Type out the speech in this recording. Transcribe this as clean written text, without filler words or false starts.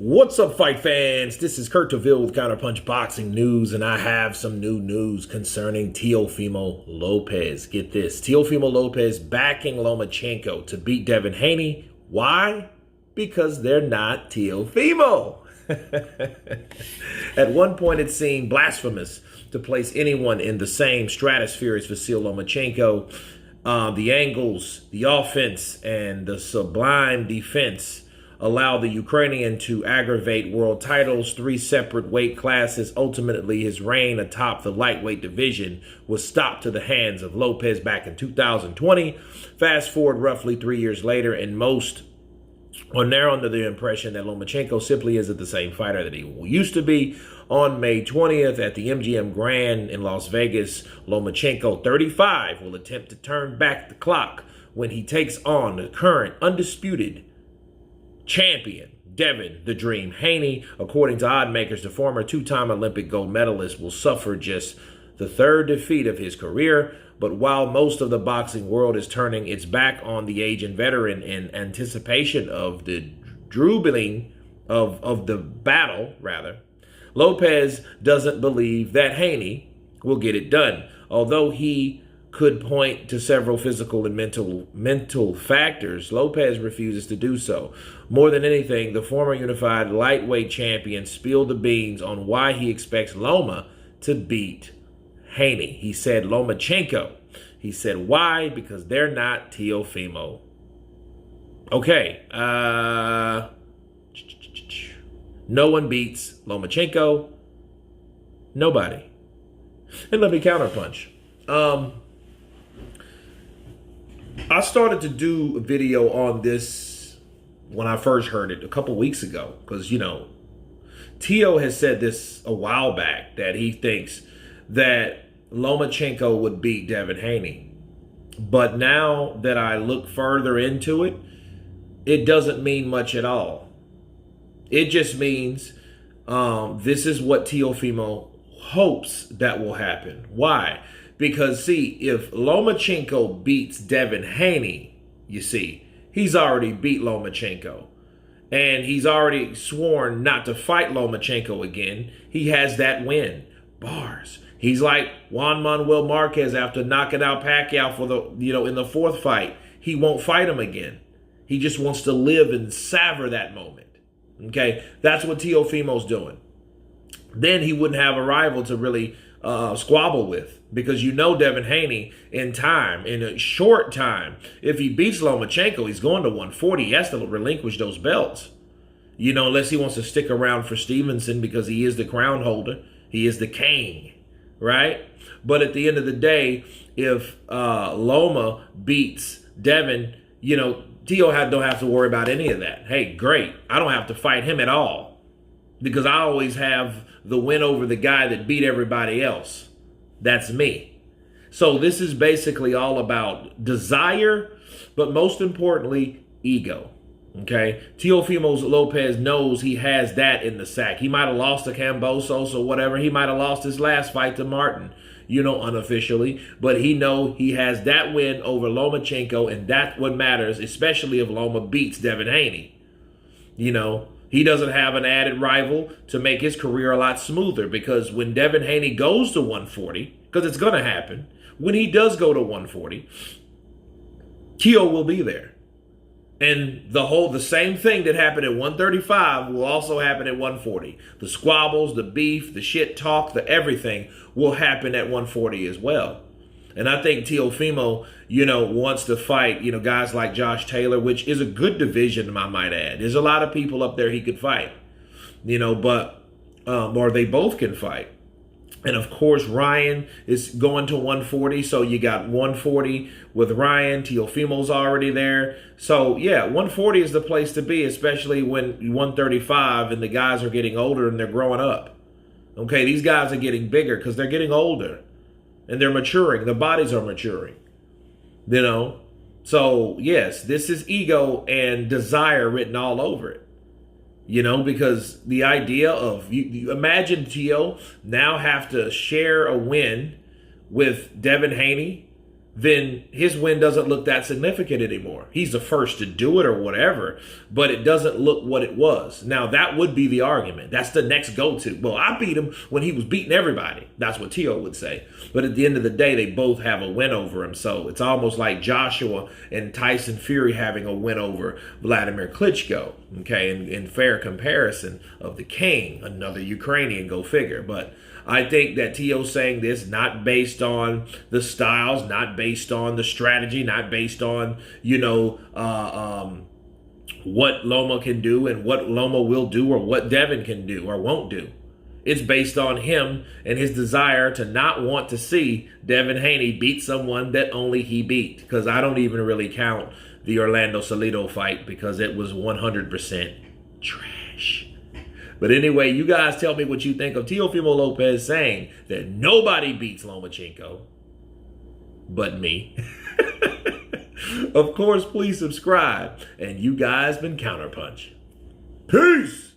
What's up, fight fans? This is Kurt DeVille with Counterpunch Boxing News, and I have some new news concerning Teofimo Lopez. Get this, Teofimo Lopez backing Lomachenko to beat Devin Haney. Why? Because they're not Teofimo. At one point, it seemed blasphemous to place anyone in the same stratosphere as Vasil Lomachenko. The angles, the offense, and the sublime defense allow the Ukrainian to aggravate world titles, 3 separate weight classes. Ultimately, his reign atop the lightweight division was stopped to the hands of Lopez back in 2020. Fast forward roughly 3 years later, and most are now under the impression that Lomachenko simply isn't the same fighter that he used to be. On May 20th at the MGM Grand in Las Vegas, Lomachenko, 35, will attempt to turn back the clock when he takes on the current undisputed champion, Devin "The Dream" Haney. According to odd makers, the former 2-time Olympic gold medalist will suffer just the 3rd defeat of his career. But while most of the boxing world is turning its back on the aging veteran in anticipation of the dribbling of the battle, Lopez doesn't believe that Haney will get it done. Although he could point to several physical and mental factors, Lopez refuses to do so. More than anything, the former unified lightweight champion spilled the beans on why he expects Loma to beat Haney. He said Lomachenko. He said why? Because they're not Teofimo. Okay. No one beats Lomachenko. Nobody. And let me counterpunch. I started to do a video on this when I first heard it a couple weeks ago because, Teo has said this a while back that he thinks that Lomachenko would beat Devin Haney. But now that I look further into it, it doesn't mean much at all. It just means this is what Teofimo hopes that will happen. Why? Because, see, if Lomachenko beats Devin Haney, you see, he's already beat Lomachenko. And he's already sworn not to fight Lomachenko again. He has that win. Bars. He's like Juan Manuel Marquez after knocking out Pacquiao for in the 4th fight. He won't fight him again. He just wants to live and savor that moment. Okay? That's what Teofimo's doing. Then he wouldn't have a rival to really squabble with. Because Devin Haney in a short time, if he beats Lomachenko, he's going to 140. He has to relinquish those belts. Unless he wants to stick around for Stevenson because he is the crown holder. He is the king, right? But at the end of the day, if Loma beats Devin, Teo don't have to worry about any of that. Hey, great. I don't have to fight him at all because I always have the win over the guy that beat everybody else. That's me. So this is basically all about desire, but most importantly, ego. Okay? Teofimo Lopez knows he has that in the sack. He might have lost to Cambosos or whatever. He might have lost his last fight to Martin, unofficially. But he knows he has that win over Lomachenko, and that's what matters, especially if Loma beats Devin Haney. He doesn't have an added rival to make his career a lot smoother because when Devin Haney goes to 140, because it's going to happen, when he does go to 140, Teo will be there. And the same thing that happened at 135 will also happen at 140. The squabbles, the beef, the shit talk, the everything will happen at 140 as well. And I think Teofimo, wants to fight, guys like Josh Taylor, which is a good division, I might add. There's a lot of people up there he could fight, or they both can fight. And of course, Ryan is going to 140. So you got 140 with Ryan. Teofimo's already there. So yeah, 140 is the place to be, especially when 135 and the guys are getting older and they're growing up. Okay, these guys are getting bigger because they're getting older. And they're maturing. The bodies are maturing. So, yes, this is ego and desire written all over it. Because the idea of, you imagine Teo now have to share a win with Devin Haney then his win doesn't look that significant anymore. He's the first to do it or whatever, but it doesn't look what it was. Now, that would be the argument. That's the next go-to. Well, I beat him when he was beating everybody. That's what Teo would say. But at the end of the day, they both have a win over him. So it's almost like Joshua and Tyson Fury having a win over Vladimir Klitschko, okay, in fair comparison of the king, another Ukrainian, go figure. But I think that Teo's saying this not based on the styles, not based on the strategy, not based on, what Loma can do and what Loma will do or what Devin can do or won't do. It's based on him and his desire to not want to see Devin Haney beat someone that only he beat. Because I don't even really count the Orlando Salido fight because it was 100% trash. But anyway, you guys tell me what you think of Teofimo Lopez saying that nobody beats Lomachenko but me. Of course, please subscribe. And you guys been Counterpunch. Peace!